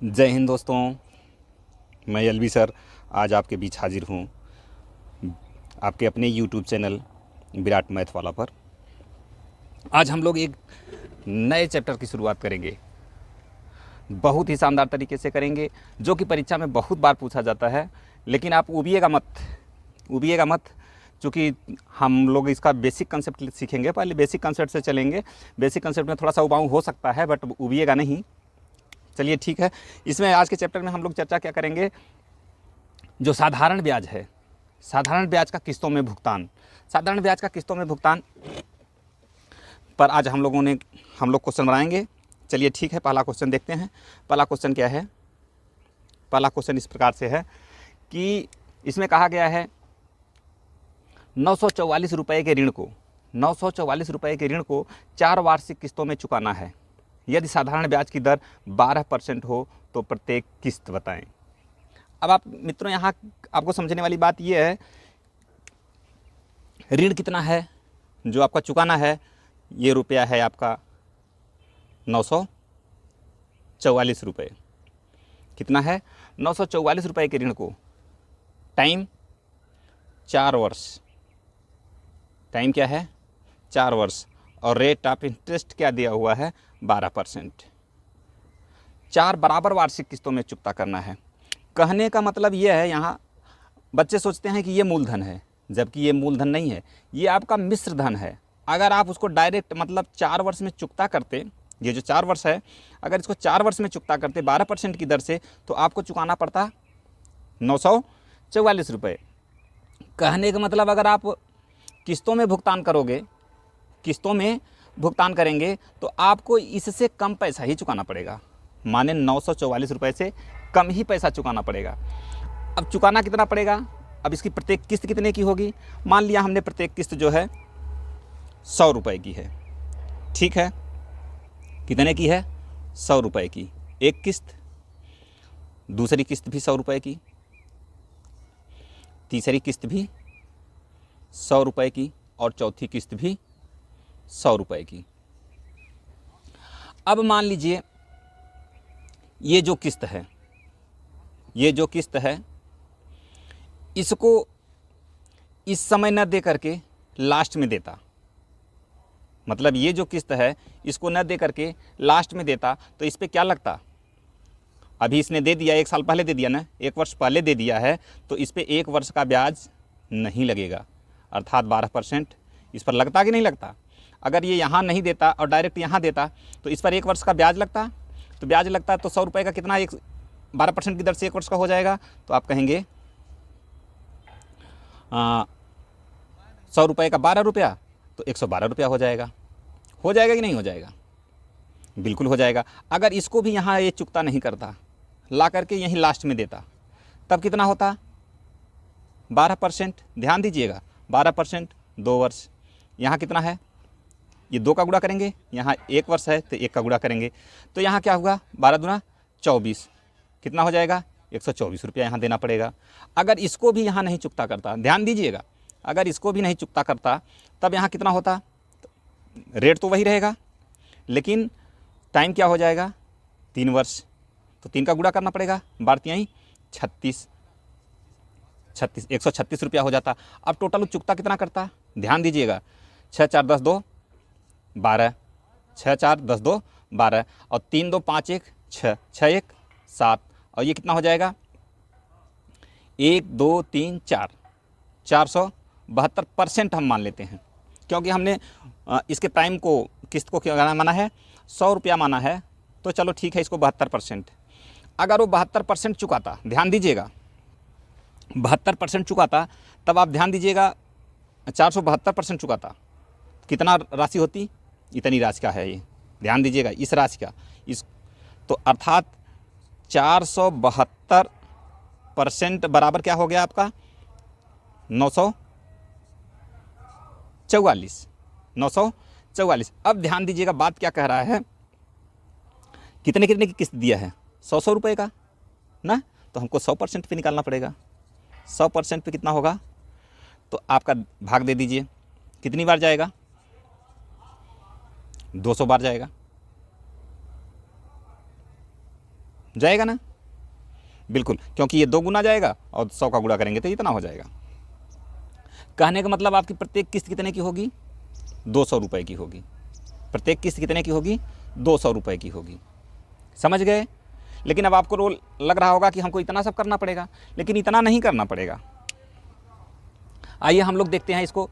जय हिंद दोस्तों। मैं एलवी सर आज आपके बीच हाजिर हूँ आपके अपने यूट्यूब चैनल विराट मैथ वाला पर। आज हम लोग एक नए चैप्टर की शुरुआत करेंगे, बहुत ही शानदार तरीके से करेंगे, जो कि परीक्षा में बहुत बार पूछा जाता है। लेकिन आप उबिएगा मत, चूँकि हम लोग इसका बेसिक कंसेप्ट सीखेंगे। पहले बेसिक कंसेप्ट से चलेंगे। बेसिक कंसेप्ट में थोड़ा सा उबाऊ हो सकता है, बट उबिएगा नहीं। चलिए ठीक है। इसमें आज के चैप्टर में हम लोग चर्चा क्या करेंगे, जो साधारण ब्याज है, साधारण ब्याज का किस्तों में भुगतान, साधारण ब्याज का किस्तों में भुगतान पर आज हम लोग क्वेश्चन बनाएंगे। चलिए ठीक है, पहला क्वेश्चन देखते हैं। पहला क्वेश्चन क्या है? पहला क्वेश्चन इस प्रकार से है कि इसमें कहा गया है 944 रुपये के ऋण को 944 रुपये के ऋण को 4 वार्षिक किस्तों में चुकाना है। यदि साधारण ब्याज की दर 12% हो तो प्रत्येक किस्त बताएं। अब आप मित्रों, यहाँ आपको समझने वाली बात यह है, ऋण कितना है जो आपका चुकाना है। ये रुपया है आपका 944 रुपये। कितना है? 944 रुपये के ऋण को, टाइम 4 वर्ष, टाइम क्या है? 4 वर्ष, और रेट ऑफ इंटरेस्ट क्या दिया हुआ है? 12%। 4 बराबर वार्षिक किस्तों में चुकता करना है। कहने का मतलब ये है, यहाँ बच्चे सोचते हैं कि ये मूलधन है, जबकि ये मूलधन नहीं है, ये आपका मिश्र धन है। अगर आप उसको डायरेक्ट मतलब 4 वर्ष में चुकता करते, ये जो 4 वर्ष है, अगर इसको 4 वर्ष में चुकता करते 12% की दर से, तो आपको चुकाना पड़ता 944 रुपये। कहने का मतलब अगर आप किस्तों में भुगतान करोगे, किस्तों में भुगतान करेंगे, तो आपको इससे कम पैसा ही चुकाना पड़ेगा। माने 944 रुपये से कम ही पैसा चुकाना पड़ेगा। अब चुकाना कितना पड़ेगा? अब इसकी प्रत्येक किस्त कितने की होगी? मान लिया हमने प्रत्येक किस्त जो है 100 रुपये की है। ठीक है, कितने की है? 100 रुपये की एक किस्त, दूसरी किस्त भी 100 रुपये की, तीसरी किस्त भी 100 रुपये की, और चौथी किस्त भी 100 रुपये की। अब मान लीजिए ये जो किस्त है, ये जो किस्त है, इसको इस समय न दे करके लास्ट में देता, मतलब ये जो किस्त है इसको न दे करके लास्ट में देता, तो इस पर क्या लगता? अभी इसने दे दिया, 1 साल पहले दे दिया ना, 1 वर्ष पहले दे दिया है, तो इस पर 1 वर्ष का ब्याज नहीं लगेगा, अर्थात 12% इस पर लगता कि नहीं लगता? अगर ये यहाँ नहीं देता और डायरेक्ट यहाँ देता, तो इस पर 1 वर्ष का ब्याज लगता। तो ब्याज लगता है तो 100 रुपये का कितना, 12% की दर से 1 वर्ष का हो जाएगा। तो आप कहेंगे 100 रुपये का 12 रुपया, तो 112 रुपया हो जाएगा। हो जाएगा कि नहीं हो जाएगा? बिल्कुल हो जाएगा। अगर इसको भी यहाँ ये चुकता नहीं करता, ला करके यहीं लास्ट में देता, तब कितना होता? 12%। ध्यान दीजिएगा, 12%, 2 वर्ष। यहाँ कितना है? ये 2 का गुणा करेंगे, यहाँ 1 वर्ष है तो 1 का गुणा करेंगे, तो यहाँ क्या होगा? 12 दूना 24, कितना हो जाएगा? 124 रुपया यहाँ देना पड़ेगा। अगर इसको भी यहाँ नहीं चुकता करता, ध्यान दीजिएगा, अगर इसको भी नहीं चुकता करता, तब यहाँ कितना होता? रेट तो वही रहेगा, लेकिन टाइम क्या हो जाएगा? 3 वर्ष। तो 3 का गुणा करना पड़ेगा, 12 36, 136 रुपया हो जाता। अब टोटल चुकता कितना करता? ध्यान दीजिएगा, 6 4 10 2 12, 6 4 10 2 12, और 3 2 5 1 6, 6 1 7, और ये कितना हो जाएगा? 1 2 3 4, 472% हम मान लेते हैं, क्योंकि हमने इसके प्राइम को, किस्त को क्या माना है? 100 रुपया माना है। तो चलो ठीक है, इसको 72%। अगर वो 72% चुकाता, ध्यान दीजिएगा, 72% चुकाता, तब आप ध्यान दीजिएगा 472% चुकाता, कितना राशि होती? इतनी राशि का है ये, ध्यान दीजिएगा, इस राशि का, इस, तो अर्थात 472% बराबर क्या हो गया आपका? 944। अब ध्यान दीजिएगा, बात क्या कह रहा है, कितने कितने की किस्त दिया है? 100 रुपये का ना, तो हमको 100% पे निकालना पड़ेगा। 100% पे कितना होगा? तो आपका भाग दे दीजिए, कितनी बार जाएगा? 200 बार जाएगा। जाएगा ना, बिल्कुल, क्योंकि ये 2 गुना जाएगा और 100 का गुणा करेंगे तो इतना हो जाएगा। कहने का मतलब आपकी प्रत्येक किस्त कितने की होगी? 200 रुपये की होगी। प्रत्येक किस्त कितने की होगी? 200 रुपये की होगी। समझ गए? लेकिन अब आपको रोल लग रहा होगा कि हमको इतना सब करना पड़ेगा, लेकिन इतना नहीं करना पड़ेगा। आइए हम लोग देखते हैं इसको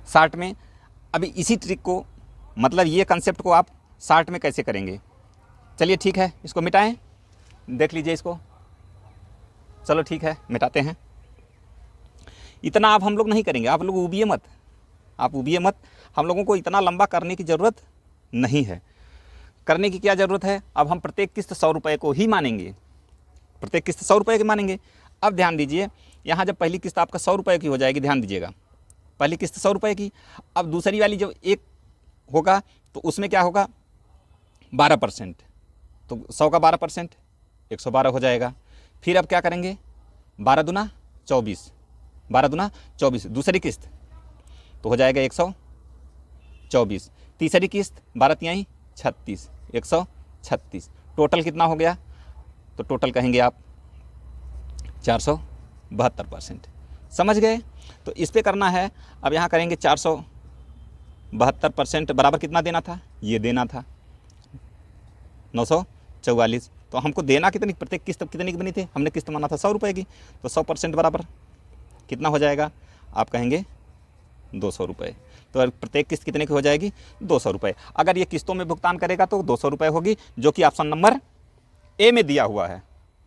शार्ट में। अभी इसी ट्रिक को, मतलब ये कंसेप्ट को आप शार्ट में कैसे करेंगे। चलिए ठीक है, इसको मिटाएं, देख लीजिए इसको। चलो ठीक है, मिटाते हैं। इतना आप हम लोग नहीं करेंगे, आप लोग उबिए मत, आप उबिए मत। हम लोगों को इतना लंबा करने की ज़रूरत नहीं है। करने की क्या ज़रूरत है? अब हम प्रत्येक किस्त 100 रुपये को ही मानेंगे, प्रत्येक किस्त 100 रुपये की मानेंगे। अब ध्यान दीजिए, यहाँ जब पहली किस्त आपका 100 रुपये की हो जाएगी, ध्यान दीजिएगा, पहली किस्त 100 रुपये की। अब दूसरी वाली जब एक होगा तो उसमें क्या होगा? 12%। तो 100 का 12% 112 हो जाएगा। फिर अब क्या करेंगे? 12 दूना 24, 12 दूना 24, दूसरी किस्त तो हो जाएगा 124। तीसरी किस्त 12 तिहाई 36, 136। टोटल कितना हो गया? तो टोटल कहेंगे आप 472%। समझ गए? तो इस पे करना है। अब यहाँ करेंगे 472% बराबर कितना देना था? ये देना था 944। तो हमको देना कितनी, प्रत्येक किस्त कितनी की बनी थी? हमने किस्त माना था 100 रुपये की, तो 100% बराबर कितना हो जाएगा? आप कहेंगे 200 रुपये। तो प्रत्येक किस्त कितने की हो जाएगी? 200 रुपये। अगर ये किस्तों में भुगतान करेगा तो 200 रुपये होगी, जो कि ऑप्शन नंबर ए में दिया हुआ है।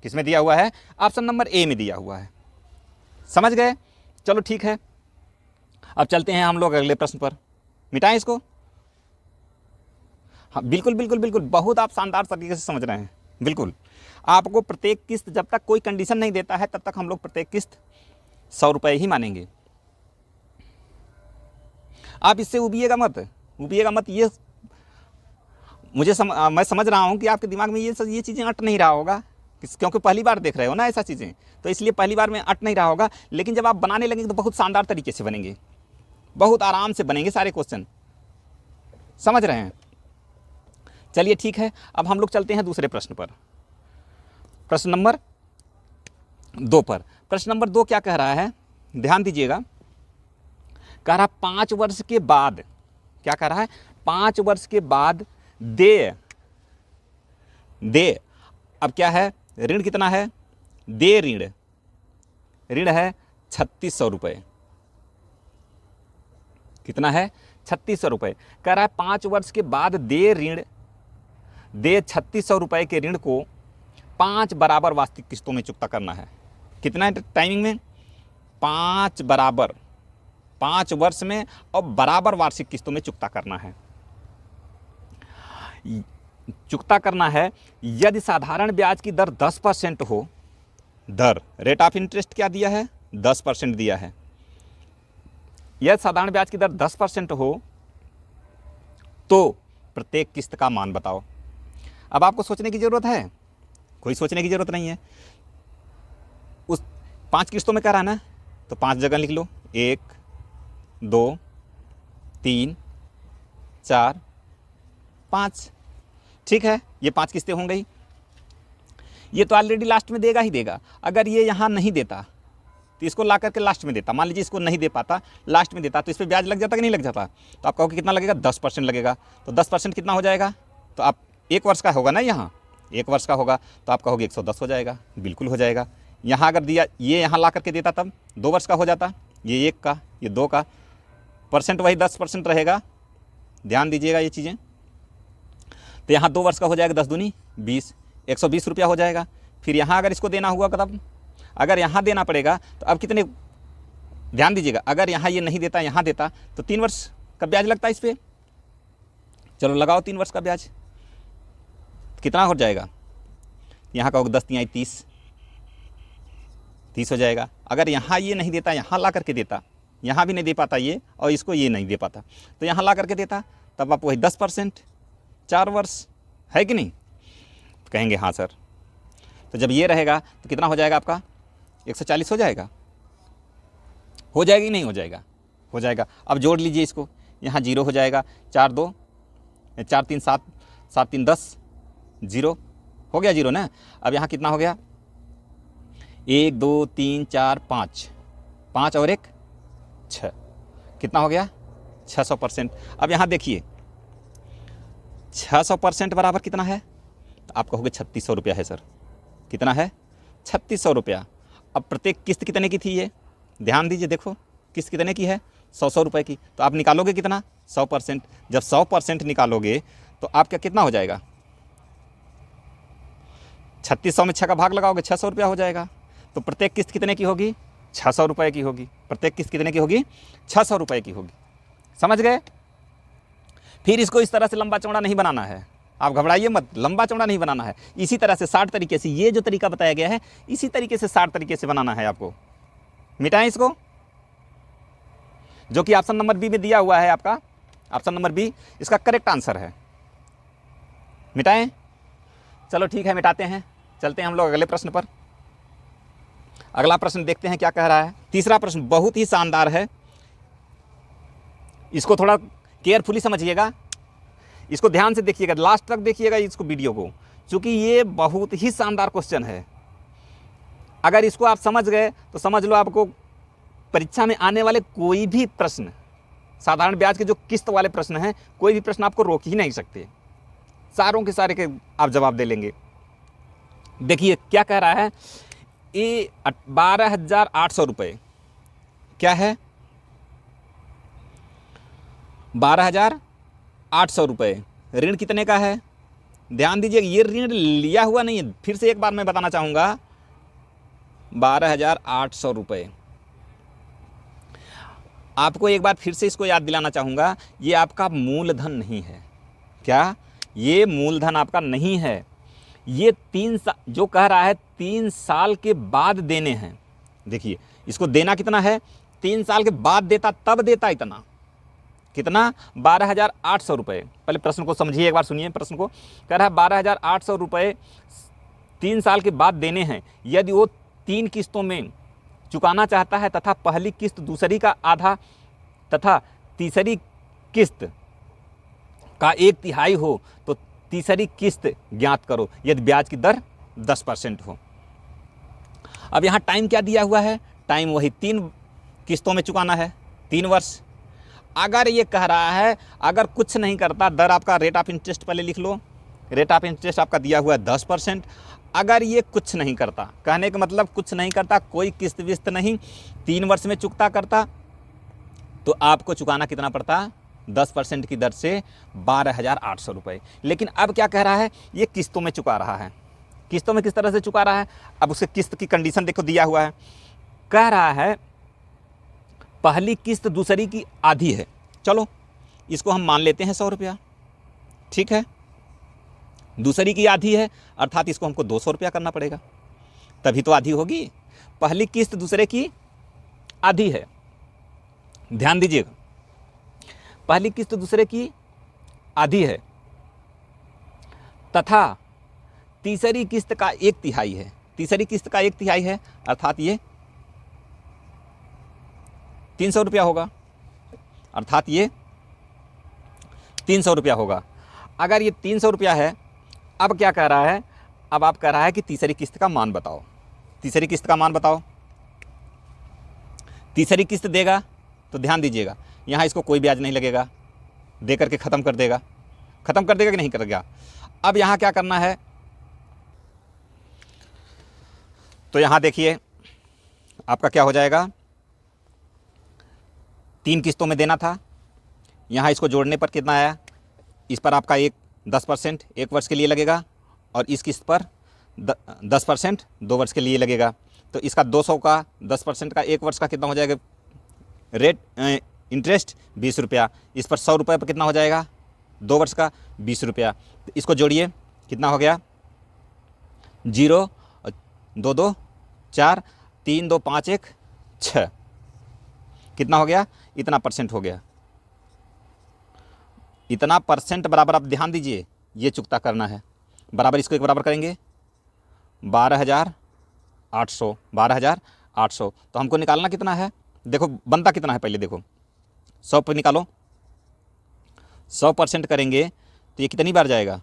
किस में दिया हुआ है? ऑप्शन नंबर ए में दिया हुआ है। समझ गए? चलो ठीक है, अब चलते हैं हम लोग अगले प्रश्न पर। मिटाएं इसको। हाँ बिल्कुल बिल्कुल बिल्कुल, बहुत आप शानदार तरीके से समझ रहे हैं। बिल्कुल, आपको प्रत्येक किस्त, जब तक कोई कंडीशन नहीं देता है तब तक हम लोग प्रत्येक किस्त 100 रुपये ही मानेंगे। आप इससे उबिएगा मत, उबिएगा मत। ये मैं समझ रहा हूँ कि आपके दिमाग में ये चीज़ें अट नहीं रहा होगा, क्योंकि पहली बार देख रहे हो ना ऐसा चीज़ें, तो इसलिए पहली बार में अट नहीं रहा होगा। लेकिन जब आप बनाने लगेंगे तो बहुत शानदार तरीके से बनेंगे, बहुत आराम से बनेंगे सारे क्वेश्चन। समझ रहे हैं? चलिए ठीक है, अब हम लोग चलते हैं दूसरे प्रश्न पर, प्रश्न नंबर 2 पर। प्रश्न नंबर 2 क्या कह रहा है? ध्यान दीजिएगा। कह रहा 5 वर्ष के बाद, क्या कह रहा है? 5 वर्ष के बाद दे। अब क्या है? ऋण कितना है? दे ऋण है 3600 रुपये। कितना है? 3600 रुपये। कह रहा है 5 वर्ष के बाद दे 3600 रुपये के ऋण को 5 बराबर वार्षिक किस्तों में चुकता करना है। कितना टाइमिंग में? 5 बराबर, 5 वर्ष में और बराबर वार्षिक किस्तों में चुकता करना है। चुकता करना है यदि साधारण ब्याज की दर 10% हो। दर, रेट ऑफ इंटरेस्ट क्या दिया है? 10% दिया है। यदि साधारण ब्याज की दर 10% हो तो प्रत्येक किस्त का मान बताओ। अब आपको सोचने की जरूरत है? कोई सोचने की जरूरत नहीं है। उस 5 किस्तों में क्या रहा ना, तो 5 जगह लिख लो, 1 2 3 4 5। ठीक है, ये 5 किस्तें हो गई। ये तो ऑलरेडी लास्ट में देगा ही देगा। अगर ये यहाँ नहीं देता तो इसको ला करके लास्ट में देता, मान लीजिए इसको नहीं दे पाता, लास्ट में देता, तो इस पर ब्याज लग जाता कि नहीं लग जाता? तो आप कहोगे कितना लगेगा? 10% लगेगा। तो 10% कितना हो जाएगा? तो आप 1 वर्ष का होगा ना, यहाँ 1 वर्ष का होगा तो आप कहोगे 110 हो जाएगा। बिल्कुल हो जाएगा। यहाँ अगर दिया, ये यहाँ ला करके देता तब 2 वर्ष का हो जाता, ये 1 का, ये 2 का, परसेंट वही 10% रहेगा। ध्यान दीजिएगा ये चीज़ें। तो यहाँ 2 वर्ष का हो जाएगा, 10 दूनी 20, 120 रुपया हो जाएगा। फिर यहाँ अगर इसको देना हुआ तब, अगर यहाँ देना पड़ेगा तो अब कितने, ध्यान दीजिएगा, अगर यहाँ ये नहीं देता, यहाँ देता तो 3 वर्ष का ब्याज लगता है इस पर। चलो लगाओ 3 वर्ष का ब्याज, कितना हो जाएगा? यहाँ का 10 तिहाई 30 हो जाएगा। अगर यहाँ ये नहीं देता, यहाँ ला करके देता, यहाँ भी नहीं दे पाता ये, और इसको ये नहीं दे पाता, तो यहाँ ला करके देता, तब आप वही 10%, 4 वर्ष, है कि नहीं? तो कहेंगे हाँ सर। तो जब ये रहेगा तो कितना हो जाएगा आपका? 140 हो जाएगा। हो जाएगा कि नहीं हो जाएगा? हो जाएगा। अब जोड़ लीजिए इसको, यहाँ 0 हो जाएगा, 4 2 4 3 7 7 3 10 0 हो गया जीरो ना। अब यहाँ कितना हो गया, 1 2 3 4 5, 5 और 1 6, कितना हो गया 600%। अब यहाँ देखिए 600% बराबर कितना है, तो आप कहोगे 3600 रुपया है सर। कितना है, 3600 रुपया। अब प्रत्येक किस्त कितने की थी, ये ध्यान दीजिए, देखो किस्त कितने की है, 100 रुपये की। तो आप निकालोगे कितना, 100%। जब 100% निकालोगे तो आपका कितना हो जाएगा, 3600 में 6 का भाग लगाओगे 600 रुपया हो जाएगा। तो प्रत्येक किस्त कितने की होगी, 600 रुपये की होगी। प्रत्येक किस्त कितने की होगी, 600 रुपये की होगी। समझ गए। फिर इसको इस तरह से लंबा चौड़ा नहीं बनाना है, आप घबराइए मत, लंबा चौड़ा नहीं बनाना है। इसी तरह से 60 तरीके से, ये जो तरीका बताया गया है इसी तरीके से 60 तरीके से बनाना है आपको। मिटाएं इसको, जो कि ऑप्शन नंबर बी में दिया हुआ है आपका, ऑप्शन नंबर बी इसका करेक्ट आंसर है। मिटाएं, चलो ठीक है मिटाते हैं। चलते हैं हम लोग अगले प्रश्न पर। अगला प्रश्न देखते हैं क्या कह रहा है। तीसरा प्रश्न बहुत ही शानदार है, इसको थोड़ा केयरफुली समझिएगा, इसको ध्यान से देखिएगा, लास्ट तक देखिएगा इसको वीडियो को, क्योंकि ये बहुत ही शानदार क्वेश्चन है। अगर इसको आप समझ गए तो समझ लो आपको परीक्षा में आने वाले कोई भी प्रश्न, साधारण ब्याज के जो किस्त वाले प्रश्न हैं, कोई भी प्रश्न आपको रोक ही नहीं सकते, सारों के सारे के आप जवाब दे लेंगे। देखिए क्या कह रहा है, ये 12,800 रुपये क्या है, 12,800 रुपये ऋण कितने का है। ध्यान दीजिए, ये ऋण लिया हुआ नहीं है, फिर से एक बार मैं बताना चाहूँगा, 12,800 रुपये। आपको एक बार फिर से इसको याद दिलाना चाहूँगा, ये आपका मूलधन नहीं है। क्या, ये मूलधन आपका नहीं है। ये 3 साल जो कह रहा है 3 साल के बाद देने हैं। देखिए इसको देना कितना है, 3 साल के बाद देता, तब देता इतना, कितना, 12,800 रुपये। पहले प्रश्न को समझिए, एक बार सुनिए प्रश्न को। कह रहा है 12,800 रुपये 3 साल के बाद देने हैं। यदि वो 3 किस्तों में चुकाना चाहता है तथा पहली किस्त दूसरी का आधा तथा तीसरी किस्त का 1/3 हो तो तीसरी किस्त ज्ञात करो यदि ब्याज की दर 10% हो। अब यहाँ टाइम क्या दिया हुआ है, टाइम वही 3 किस्तों में चुकाना है, 3 वर्ष। अगर ये कह रहा है अगर कुछ नहीं करता, दर आपका रेट ऑफ इंटरेस्ट पहले लिख लो, रेट ऑफ इंटरेस्ट आपका दिया हुआ है 10%। अगर ये कुछ नहीं करता, कहने का मतलब कुछ नहीं करता, कोई किस्त विस्त नहीं, 3 वर्ष में चुकता करता, तो आपको चुकाना कितना पड़ता, 10% की दर से 12,800 रुपये। लेकिन अब क्या कह रहा है, ये किस्तों में चुका रहा है। किस्तों में किस तरह से चुका रहा है, अब उसके किस्त की कंडीशन देखो दिया हुआ है। कह रहा है पहली किस्त दूसरी की आधी है, चलो इसको हम मान लेते हैं 100 रुपया, ठीक है। दूसरी की आधी है अर्थात इसको हमको 200 रुपया करना पड़ेगा, तभी तो आधी होगी। पहली किस्त दूसरे की आधी है, ध्यान दीजिएगा, पहली किस्त दूसरे की आधी है तथा तीसरी किस्त का 1/3 है। तीसरी किस्त का 1/3 है अर्थात ये 300 रुपया होगा, अर्थात ये 300 रुपया होगा। अगर ये 300 रुपया है, अब क्या कह रहा है, अब आप कह रहा है कि तीसरी किस्त का मान बताओ। तीसरी किस्त का मान बताओ। तीसरी किस्त देगा तो ध्यान दीजिएगा, यहाँ इसको कोई ब्याज नहीं लगेगा, दे करके ख़त्म कर देगा। ख़त्म कर देगा कि नहीं करेगा। अब यहाँ क्या करना है, तो यहाँ देखिए आपका क्या हो जाएगा, 3 किस्तों में देना था, यहाँ इसको जोड़ने पर कितना आया, इस पर आपका 10% 1 वर्ष के लिए लगेगा और इस किस्त पर 10% 2 वर्ष के लिए लगेगा। तो इसका 200 का 10% का 1 वर्ष का कितना हो जाएगा, रेट इंटरेस्ट 20 रुपया। इस पर 100 रुपये पर कितना हो जाएगा, 2 वर्ष का 20 रुपया। तो इसको जोड़िए, कितना हो गया, 0 2 2 4 3 2 5 1 6, कितना हो गया, इतना परसेंट हो गया। इतना परसेंट बराबर, आप ध्यान दीजिए, ये चुकता करना है, बराबर इसको एक बराबर करेंगे 12,800। 12,800 तो हमको निकालना कितना है, देखो बनता कितना है, पहले देखो 100 पर निकालो, 100% करेंगे तो ये कितनी बार जाएगा,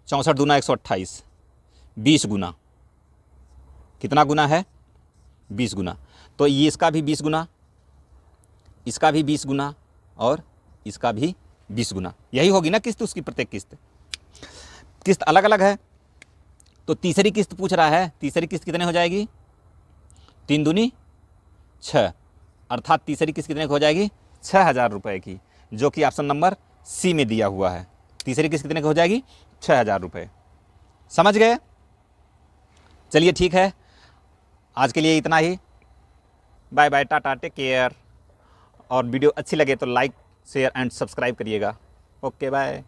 64 दूना 128, 20 गुना। कितना गुना है? 20 गुना। तो ये इसका भी 20 गुना, इसका भी 20 गुना और इसका भी 20 गुना। यही होगी ना किस्त उसकी, प्रत्येक किस्त। किस्त अलग अलग है तो तीसरी किस्त पूछ रहा है। तीसरी किस्त कितने हो जाएगी? 3 दूनी 6, अर्थात तीसरी किस्त कितने की हो जाएगी? 6,000 रुपये की, जो कि ऑप्शन नंबर सी में दिया हुआ है। तीसरी किस्त कितने की हो जाएगी? 6,000 रुपये। समझ गए? चलिए ठीक है, आज के लिए इतना ही। Bye bye, tata, take care. और वीडियो अच्छी लगे तो लाइक, शेयर एंड सब्सक्राइब करिएगा। Okay bye.